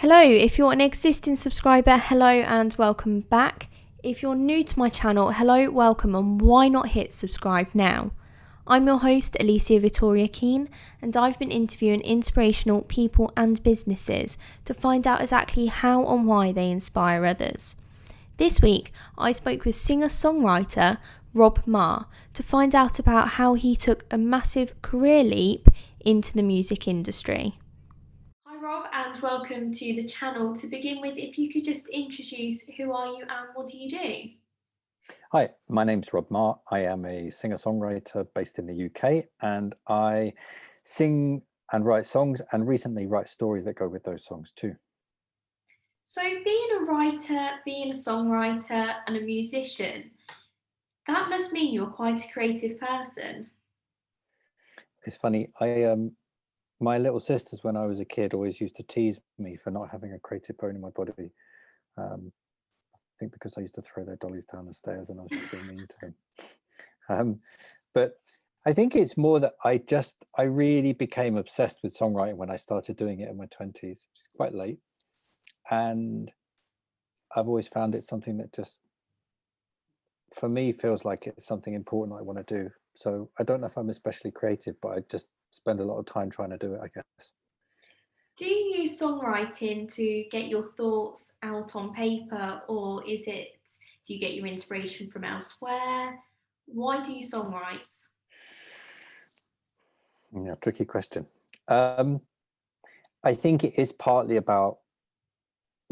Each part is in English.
Hello, if you're an existing subscriber, hello and welcome back. If you're new to my channel, hello, welcome, and why not hit subscribe now? I'm your host, Alicia Victoria Keane, and I've been interviewing inspirational people and businesses to find out exactly how and why they inspire others. This week, I spoke with singer-songwriter Rob Marr to find out about how he took a massive career leap into the music industry. Hi Rob, and welcome to the channel. To begin with, if you could just introduce who are you and what do you do? Hi, my name's Rob Marr. I am a singer-songwriter based in the UK, and I sing and write songs and recently write stories that go with those songs too. So, being a writer, being a songwriter, and a musician, that must mean you're quite a creative person. It's funny, my little sisters when I was a kid always used to tease me for not having a creative bone in my body. I think because I used to throw their dollies down the stairs and I was just being mean to them. But I think it's more that I really became obsessed with songwriting when I started doing it in my 20s, which is quite late. And I've always found it something that just, for me, feels like it's something important I want to do. So I don't know if I'm especially creative, but I just spend a lot of time trying to do it, I guess. Do you use songwriting to get your thoughts out on paper, or do you get your inspiration from elsewhere? Why do you songwrite? Yeah, tricky question. I think it is partly about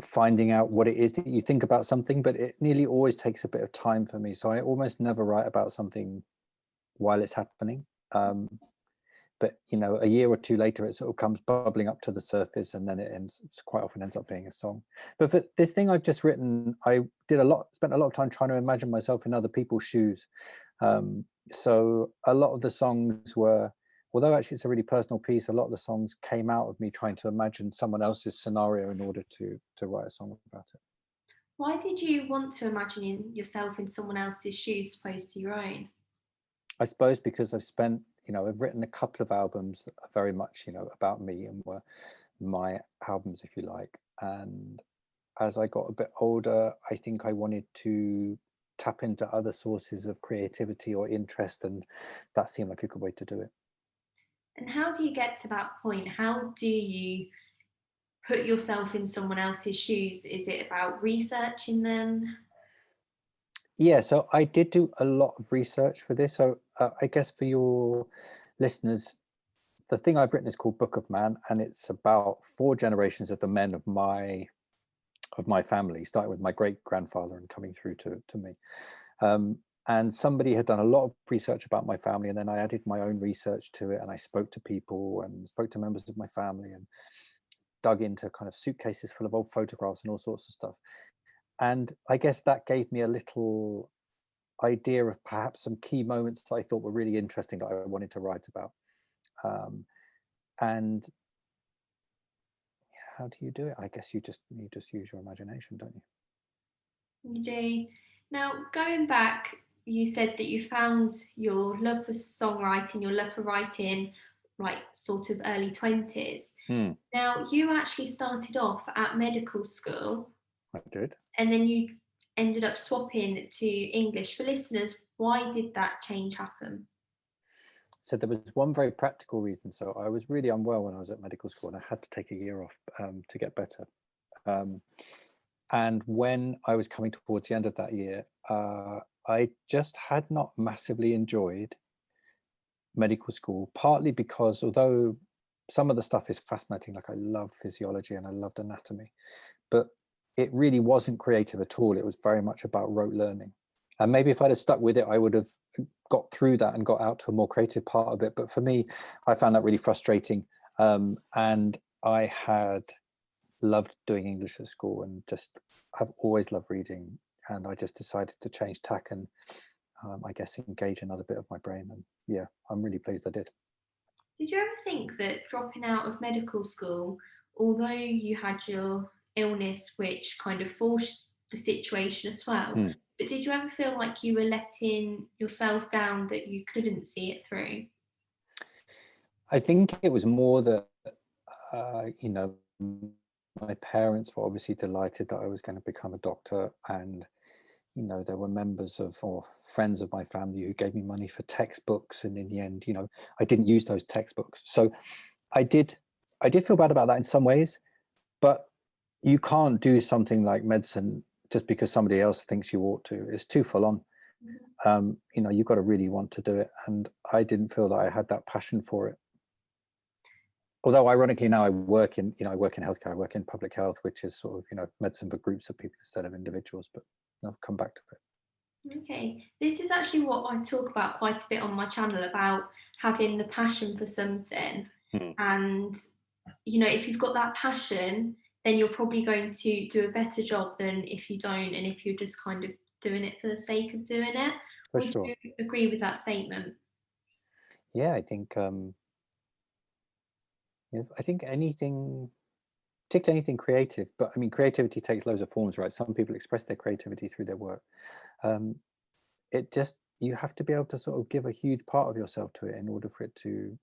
finding out what it is that you think about something, but it nearly always takes a bit of time for me. So I almost never write about something while it's happening. But you know, a year or two later, it sort of comes bubbling up to the surface, and then quite often ends up being a song. But for this thing I've just written, I spent a lot of time trying to imagine myself in other people's shoes. So a lot of the songs were, although actually it's a really personal piece, a lot of the songs came out of me trying to imagine someone else's scenario in order to write a song about it. Why did you want to imagine yourself in someone else's shoes as opposed to your own? I suppose because I've written a couple of albums that are very much, about me and were my albums, if you like. And as I got a bit older, I think I wanted to tap into other sources of creativity or interest, and that seemed like a good way to do it. And how do you get to that point? How do you put yourself in someone else's shoes? Is it about researching them? Yeah, so I did do a lot of research for this. So I guess for your listeners, the thing I've written is called Book of Man, and it's about four generations of the men of my family, starting with my great grandfather and coming through to me. And somebody had done a lot of research about my family, and then I added my own research to it, and I spoke to people and spoke to members of my family and dug into kind of suitcases full of old photographs and all sorts of stuff. And I guess that gave me a little idea of perhaps some key moments that I thought were really interesting that I wanted to write about. And how do you do it? I guess you just use your imagination, don't you? You do. Now, going back, you said that you found your love for songwriting, your love for writing, like sort of early 20s. Hmm, Now, you actually started off at medical school I did. and then you ended up swapping to English. For listeners, why did that change happen? So there was one very practical reason. So I was really unwell when I was at medical school, and I had to take a year off to get better. Um, and when I was coming towards the end of that year, I just had not massively enjoyed medical school, partly because although some of the stuff is fascinating, like I love physiology and I loved anatomy, but it really wasn't creative at all. It was very much about rote learning. And maybe if I'd have stuck with it, I would have got through that and got out to a more creative part of it. But for me, I found that really frustrating. And I had loved doing English at school and just have always loved reading. And I just decided to change tack and I guess engage another bit of my brain. And yeah, I'm really pleased I did. Did you ever think that dropping out of medical school, although you had your illness, which kind of forced the situation as well, Hmm. but did you ever feel like you were letting yourself down, that you couldn't see it through? I think it was more that, you know, My parents were obviously delighted that I was going to become a doctor, and there were members of or friends of my family who gave me money for textbooks, and in the end, I didn't use those textbooks. So I did feel bad about that in some ways, but you can't do something like medicine just because somebody else thinks you ought to. It's too full on. You've got to really want to do it, and I didn't feel that I had that passion for it. Although ironically now I work in healthcare, I work in public health, which is sort of, medicine for groups of people instead of individuals, but I'll come back to it. Okay, this is actually what I talk about quite a bit on my channel, about having the passion for something. And, if you've got that passion, then you're probably going to do a better job than if you don't, and if you're just kind of doing it for the sake of doing it. Would you agree with that statement? Yeah, I think anything, particularly anything creative, but I mean, creativity takes loads of forms, right? Some people express their creativity through their work. You have to be able to sort of give a huge part of yourself to it in order for it to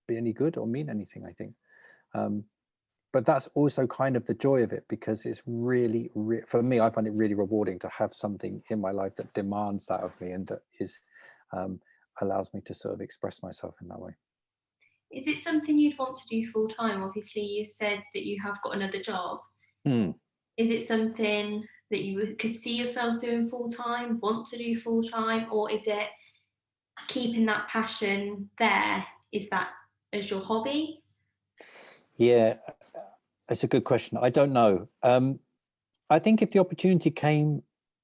be any good or mean anything, I think. But that's also kind of the joy of it, because it's really, for me, I find it really rewarding to have something in my life that demands that of me, and that is allows me to sort of express myself in that way. Is it something you'd want to do full time? Obviously, you said that you have got another job. Is it something that you could see yourself doing full time, want to do full time, or is it keeping that passion there? Is that as your hobby? Yeah, that's a good question. I don't know. I think if the opportunity came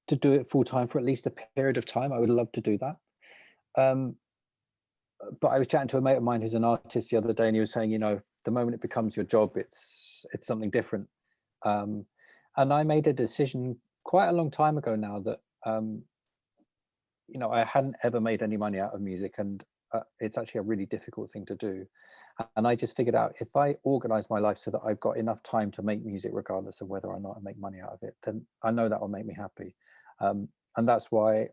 to do it full time for at least a period of time, I would love to do that. But I was chatting to a mate of mine who's an artist the other day, and he was saying, the moment it becomes your job, it's something different. And I made a decision quite a long time ago now that, I hadn't ever made any money out of music, and it's actually a really difficult thing to do. And I just figured out, if I organize my life so that I've got enough time to make music, regardless of whether or not I make money out of it, then I know that will make me happy. And that's why,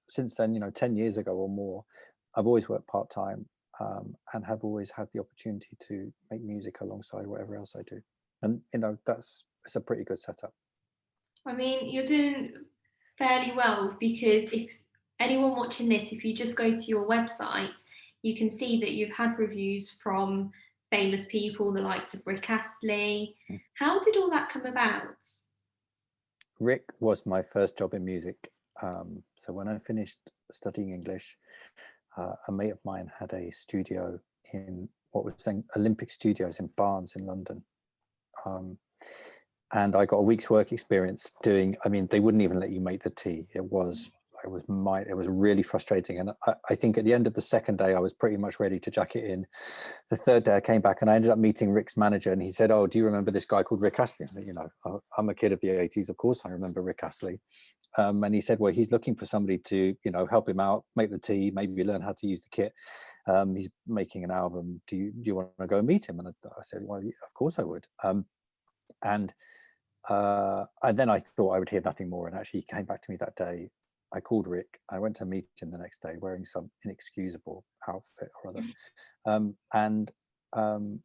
since then, 10 years ago or more, I've always worked part-time, and have always had the opportunity to make music alongside whatever else I do. And, it's a pretty good setup. I mean, you're doing fairly well, because if anyone watching this, if you just go to your website, you can see that you've had reviews from famous people, the likes of Rick Astley. How did all that come about? Rick was my first job in music. So when I finished studying English, a mate of mine had a studio in what was then Olympic Studios in Barnes in London. And I got a week's work experience doing, they wouldn't even let you make the tea. It was really frustrating. And I think at the end of the second day, I was pretty much ready to jack it in. The third day I came back and I ended up meeting Rick's manager, and he said, "Oh, do you remember this guy called Rick Astley?" I said, I'm a kid of the 80s. Of course I remember Rick Astley. And he said, well, he's looking for somebody to, help him out, make the tea, maybe learn how to use the kit. He's making an album. Do you want to go and meet him? And I said, well, of course I would. And then I thought I would hear nothing more. And actually he came back to me that day. I called Rick. I went to meet him the next day wearing some inexcusable outfit or other, and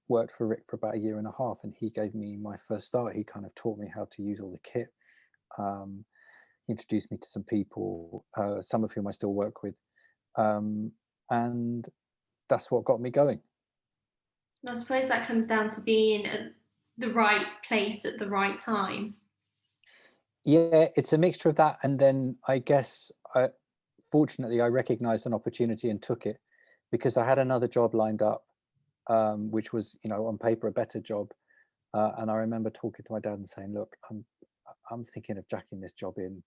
worked for Rick for about a year and a half. And he gave me my first start. He kind of taught me how to use all the kit. He introduced me to some people, some of whom I still work with. And that's what got me going. I suppose that comes down to being at the right place at the right time. Yeah, it's a mixture of that. And then I guess, fortunately, I recognized an opportunity and took it, because I had another job lined up, which was, on paper, a better job. And I remember talking to my dad and saying, look, I'm thinking of jacking this job in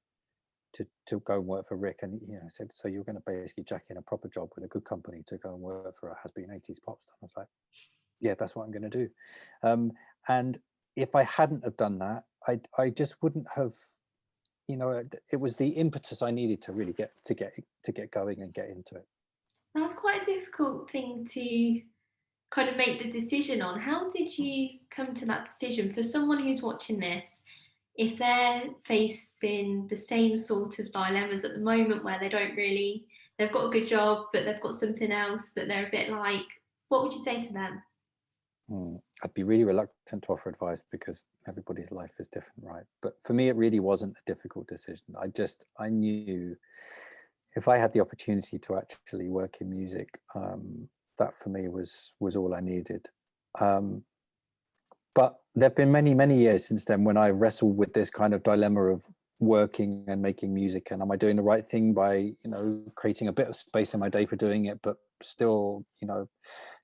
to go and work for Rick. And I said, so you're going to basically jack in a proper job with a good company to go and work for a has-been 80s pop star? I was like, yeah, that's what I'm going to do. And if I hadn't have done that, I just wouldn't have, it was the impetus I needed to really get going and get into it. That's quite a difficult thing to kind of make the decision on. How did you come to that decision? For someone who's watching this, if they're facing the same sort of dilemmas at the moment, where they've got a good job, but they've got something else that they're a bit like, what would you say to them? I'd be really reluctant to offer advice because everybody's life is different, right? But for me, it really wasn't a difficult decision. I knew if I had the opportunity to actually work in music, that for me was all I needed. But there've been many years since then when I wrestled with this kind of dilemma of working and making music, and am I doing the right thing by, creating a bit of space in my day for doing it, but still,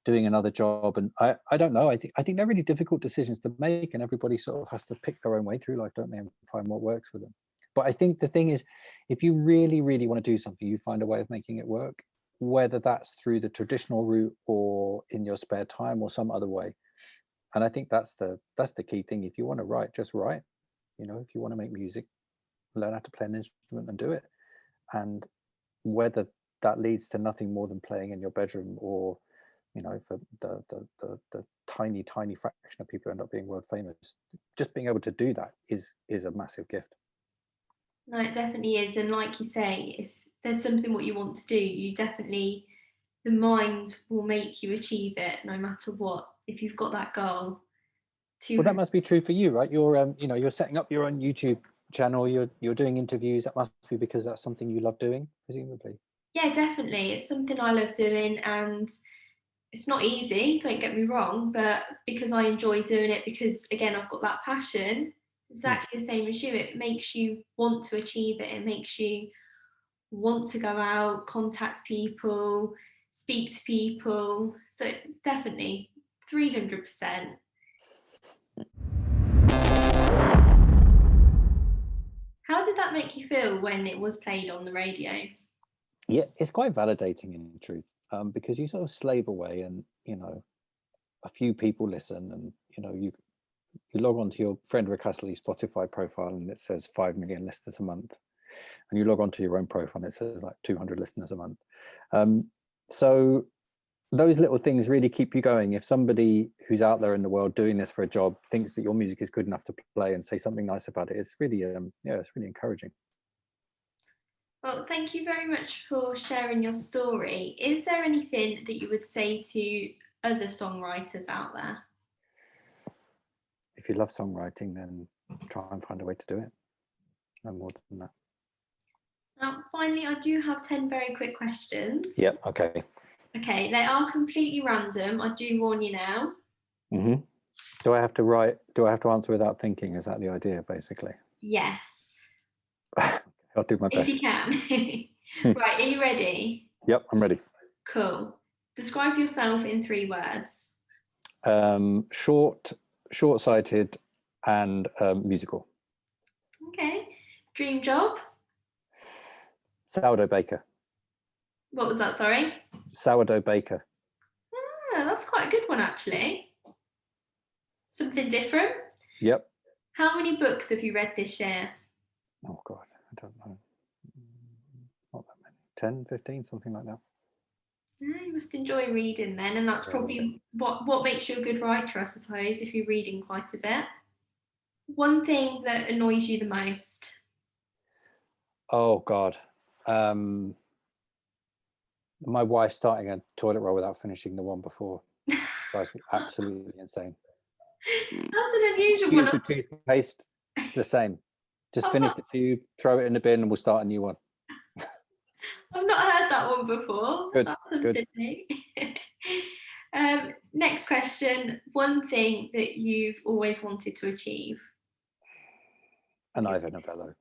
doing another job. And I don't know, I think they're really difficult decisions to make, and everybody sort of has to pick their own way through life, don't they, and find what works for them. But I think the thing is, if you really want to do something, you find a way of making it work, whether that's through the traditional route or in your spare time or some other way. And I think that's the key thing. If you want to write, just write. If you want to make music, learn how to play an instrument and do it. And whether that leads to nothing more than playing in your bedroom, or for the tiny fraction of people who end up being world famous, just being able to do that is a massive gift. No, it definitely is. And like you say, if there's something what you want to do, you definitely, the mind will make you achieve it no matter what, if you've got that goal. Well, that must be true for you, right? You're you're setting up your own YouTube channel, you're doing interviews. That must be because that's something you love doing, presumably. Yeah, definitely. It's something I love doing, and it's not easy, don't get me wrong, but because I enjoy doing it, because again, I've got that passion, exactly the same as you, it makes you want to achieve it. It makes you want to go out, contact people, speak to people. So definitely 300%. How did that make you feel when it was played on the radio? Yeah, it's quite validating in truth, because you sort of slave away, and a few people listen, and you log on to your friend Rick Astley's Spotify profile and it says 5 million listeners a month, and you log on to your own profile and it says like 200 listeners a month. So those little things really keep you going. If somebody who's out there in the world doing this for a job thinks that your music is good enough to play and say something nice about it, it's really it's really encouraging. Well, thank you very much for sharing your story. Is there anything that you would say to other songwriters out there? If you love songwriting, then try and find a way to do it. No more than that. Now, finally, I do have 10 very quick questions. Yep, okay. Okay, they are completely random. I do warn you now. Mm-hmm. Do I have to answer without thinking? Is that the idea, basically? Yes. I'll do my best. If you can. Right, are you ready? Yep, I'm ready. Cool. Describe yourself in 3 words. Short-sighted, and musical. Okay. Dream job? Sourdough baker. What was that, sorry? Sourdough baker. Ah, that's quite a good one, actually. Something different? Yep. How many books have you read this year? Oh, God, I don't know. Not that many. 10, 15, something like that. Yeah, you must enjoy reading then, and that's probably what makes you a good writer, I suppose, if you're reading quite a bit. One thing that annoys you the most? Oh, God. My wife starting a toilet roll without finishing the one before drives me absolutely insane. That's an unusual one. Tube of toothpaste, the same. Just finish the tube, throw it in the bin, and we'll start a new one. I've not heard that one before. Good. That's something new. Next question. One thing that you've always wanted to achieve? An Ivor Novello.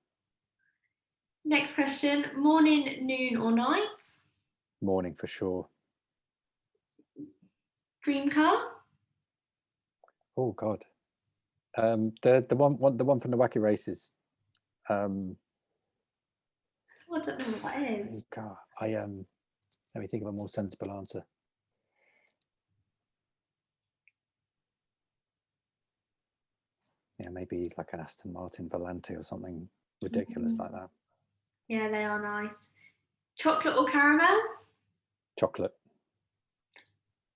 Next question. Morning, noon, or night? Morning for sure. Dream car? Oh, God. The one from the Wacky Races. I don't know what that is. God, let me think of a more sensible answer. Yeah, maybe like an Aston Martin Volante or something ridiculous like that. Yeah, they are nice. Chocolate or caramel? Chocolate.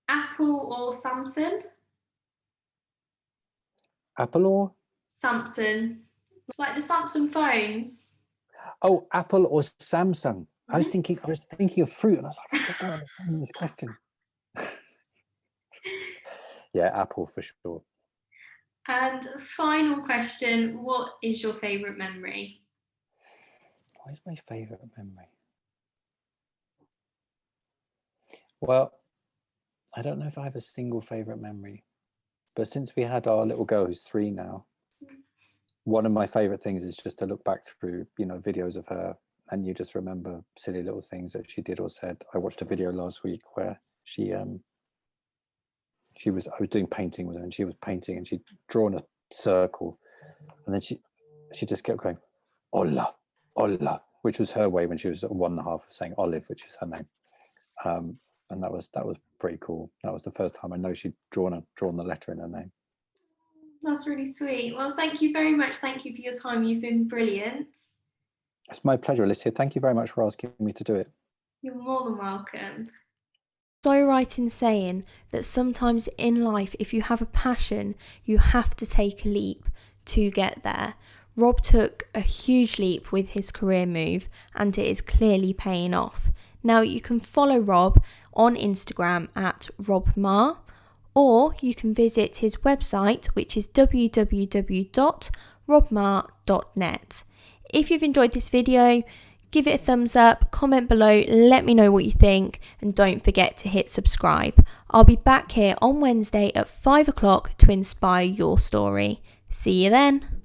Apple or Samsung? Apple or? Samsung. Like the Samsung phones. Oh, Apple or Samsung. I was thinking of fruit, and I was like, I just don't understand this question. Yeah, Apple for sure. And final question, what is your favourite memory? What is my favourite memory? Well, I don't know if I have a single favourite memory, but since we had our little girl who's 3 now, one of my favourite things is just to look back through, videos of her, and you just remember silly little things that she did or said. I watched a video last week where I was doing painting with her, and she was painting, and she'd drawn a circle, and then she just kept going, "Hola, hola," which was her way when she was 1.5 of saying Olive, which is her name. And that was pretty cool. That was the first time I know she'd drawn the letter in her name. That's really sweet. Well, thank you very much. Thank you for your time. You've been brilliant. It's my pleasure, Alicia. Thank you very much for asking me to do it. You're more than welcome. So right in saying that sometimes in life, if you have a passion, you have to take a leap to get there. Rob took a huge leap with his career move, and it is clearly paying off. Now you can follow Rob on Instagram at Rob Marr, or you can visit his website, which is www.robmarr.net. If you've enjoyed this video, give it a thumbs up, comment below, let me know what you think, and don't forget to hit subscribe. I'll be back here on Wednesday at 5 o'clock to inspire your story. See you then.